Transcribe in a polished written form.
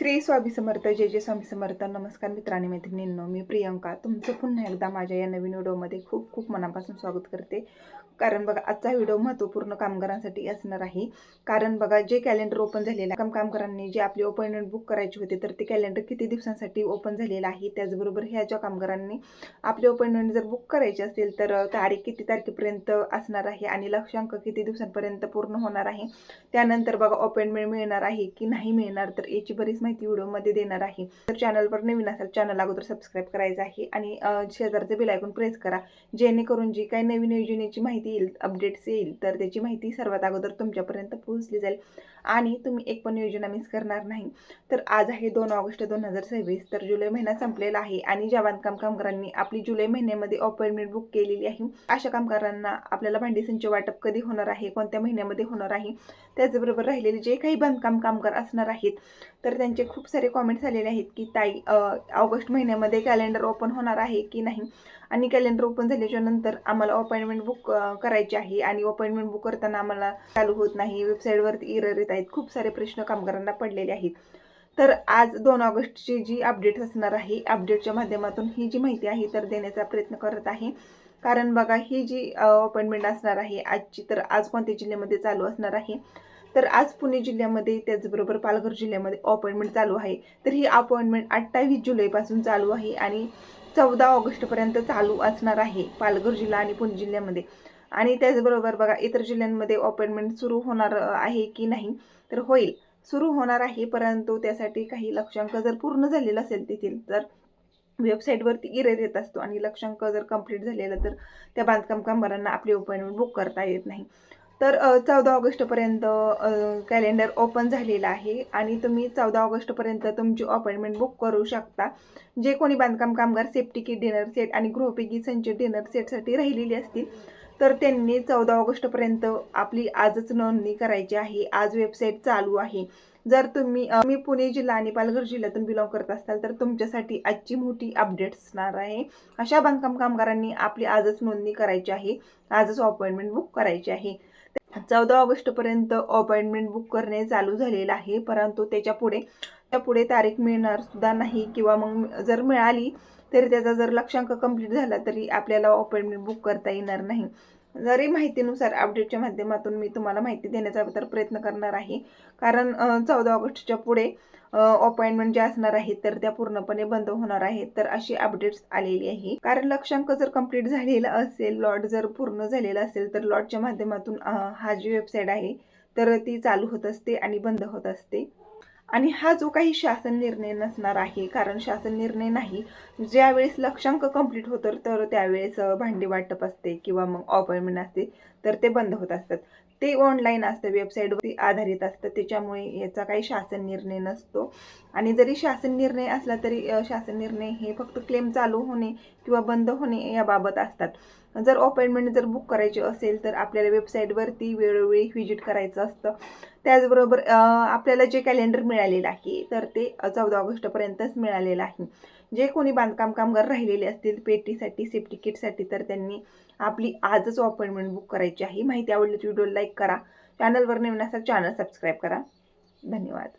श्री स्वामी समर्थ, जय जय स्वामी समर्थ. नमस्कार मित्रांनी मैत्रिणींनो, मी प्रियंका तुमचं पुन्हा एकदा माझ्या या नवीन व्हिडिओमध्ये खूप खूप मनापासून स्वागत करते. कारण बघा, आजचा व्हिडिओ महत्त्वपूर्ण कामगारांसाठी असणार आहे. कारण बघा, जे कॅलेंडर ओपन झालेलं आहे, कामगारांनी जे आपली अपॉइंटमेंट बुक करायची होती, तर ते कॅलेंडर किती दिवसांसाठी ओपन झालेलं आहे. त्याचबरोबर ह्या ज्या कामगारांनी आपली अपॉइंटमेंट जर बुक करायची असेल तर तारीख किती तारखेपर्यंत असणार आहे आणि लक्षांक किती दिवसांपर्यंत पूर्ण होणार आहे. त्यानंतर बघा, अपॉइंटमेंट मिळणार आहे की नाही मिळणार, तर याची बरीच माहिती व्हिडिओमध्ये देणार आहे. तर चॅनलवर नवीन असाल, चॅनल अगोदर सबस्क्राईब करायचं आहे आणि शेजारचे बेल आयकॉन प्रेस करा, जेणेकरून जी काही नवीन योजनेची माहिती येईल, अपडेट्स येईल, तर त्याची माहिती सर्वात अगोदर तुमच्यापर्यंत पोहोचली जाईल आणि तुम्ही एक पण योजना मिस करणार नाही. तर आज आहे 2 ऑगस्ट 2026. तर जुलै महिना संपलेला आहे आणि ज्या बांधकाम कामगारांनी आपली जुलै महिन्यामध्ये अपॉइंटमेंट बुक केलेली आहे, अशा कामगारांना आपल्याला भांडी संच वाटप कधी होणार आहे, कोणत्या महिन्यामध्ये होणार आहे, त्याचबरोबर राहिलेले जे काही बांधकाम कामगार असणार आहेत, तर त्यांचे खूप सारे कॉमेंट्स आलेले आहेत की ताई, ऑगस्ट महिन्यामध्ये कॅलेंडर ओपन होणार आहे की नाही, आणि कॅलेंडर ओपन झाल्याच्या नंतर आम्हाला अपॉइंटमेंट बुक करायची आहे आणि अपॉइंटमेंट बुक करताना आम्हाला चालू होत नाही, वेबसाईटवरती एरर येत आहेत. खूप सारे प्रश्न कामगारांना पडलेले आहेत. तर आज 2 ऑगस्टची जी अपडेट असणार आहे, अपडेटच्या माध्यमातून ही जी माहिती आहे तर देण्याचा प्रयत्न करत आहे. कारण बघा, ही जी अपॉइंटमेंट असणार आहे आजची, तर आज कोणत्या जिल्ह्यामध्ये चालू असणार आहे, तर आज पुणे जिल्ह्यामध्ये, त्याचबरोबर पालघर जिल्ह्यामध्ये अपॉइंटमेंट चालू आहे. तर ही अपॉइंटमेंट 28 जुलैपासून चालू आहे आणि 14 ऑगस्टपर्यंत चालू असणार आहे पालघर जिल्हा आणि पुणे जिल्ह्यामध्ये. आणि त्याचबरोबर बघा, इतर जिल्ह्यांमध्ये अपॉइंटमेंट सुरू होणार आहे की नाही, तर होईल, सुरू होणार आहे. परंतु त्यासाठी काही लक्षांक जर पूर्ण झालेला असेल तेथील, तर वेबसाईटवरती एरर येत असतो आणि लक्षांक जर कंप्लीट झालेलं, तर त्या बांधकाम कामगारांना आपली अपॉइंटमेंट बुक करता येत नाही. तर 14 ऑगस्टपर्यंत कॅलेंडर ओपन झालेलं आहे आणि तुम्ही 14 ऑगस्टपर्यंत तुमची अपॉइंटमेंट बुक करू शकता. जे कोणी बांधकाम कामगार सेफ्टी किट डिनर सेट आणि गृहोपयोगी संच डिनर सेटसाठी राहिलेली असतील, तर त्यांनी 14 ऑगस्टपर्यंत आपली आजच नोंदणी करायची आहे. आज वेबसाईट चालू आहे. जर तुम्ही पुणे जिल्हा आणि पालघर जिल्ह्यातून बिलॉंग करत असाल, तर तुमच्यासाठी आजची मोठी अपडेट असणार आहे. अशा बांधकाम कामगारांनी आपली आजच नोंदणी करायची आहे, आजच अपॉइंटमेंट बुक करायची आहे. 14 ऑगस्टपर्यंत अपॉइंटमेंट बुक करणे चालू झालेलं आहे. परंतु त्यापुढे तारीख मिळणार सुद्धा नाही, किंवा मग जर मिळाली तरी त्याचा जर लक्षांक कंप्लीट झाला तरी आपल्याला अपॉइंटमेंट बुक करता येणार नाही. जरी माहितीनुसार अपडेटच्या माध्यमातून मी तुम्हाला माहिती देण्याचा तर प्रयत्न करणार आहे. कारण 14 ऑगस्टच्या पुढे अपॉइंटमेंट ज्या असणार आहेत तर त्या पूर्णपणे बंद होणार आहेत. तर अशी अपडेट्स आलेली आहे. कारण लक्षांक जर कंप्लीट झालेला असेल, लॉट जर पूर्ण झालेला असेल, तर लॉटच्या माध्यमातून हा जी वेबसाईट आहे तर ती चालू होत असते आणि बंद होत असते. आणि हा जो काही शासन निर्णय नसणार आहे, कारण शासन निर्णय नाही, ज्यावेळेस लक्षांक कंप्लीट होतं तर त्यावेळेस भांडी वाटप असते किंवा मग अपॉइंटमेंट असते, तर ते बंद होत असतात. ते ऑनलाईन असतं, वेबसाईटवरती आधारित असतं, त्याच्यामुळे याचा काही शासन निर्णय नसतो. आणि जरी शासन निर्णय असला तरी शासन निर्णय हे फक्त क्लेम चालू होणे किंवा बंद होणे याबाबत असतात. जर अपॉइंटमेंट जर बुक करायची असेल तर आपल्याला वेबसाईटवरती वेळोवेळी व्हिजिट करायचं असतं. त्याचबरोबर आपल्याला जे कॅलेंडर मिळालेलं आहे तर ते 14 ऑगस्टपर्यंतच मिळालेलं आहे. जे कोणी बांधकाम कामगार राहिलेले असतील पेटीसाठी, सेफ्टी किटसाठी, तर त्यांनी आपली आजच अपॉइंटमेंट बुक करायची आहे. माहिती आवडली तर व्हिडिओ लाईक करा, चॅनलवर नवीन असाल चॅनल सबस्क्राईब करा. धन्यवाद.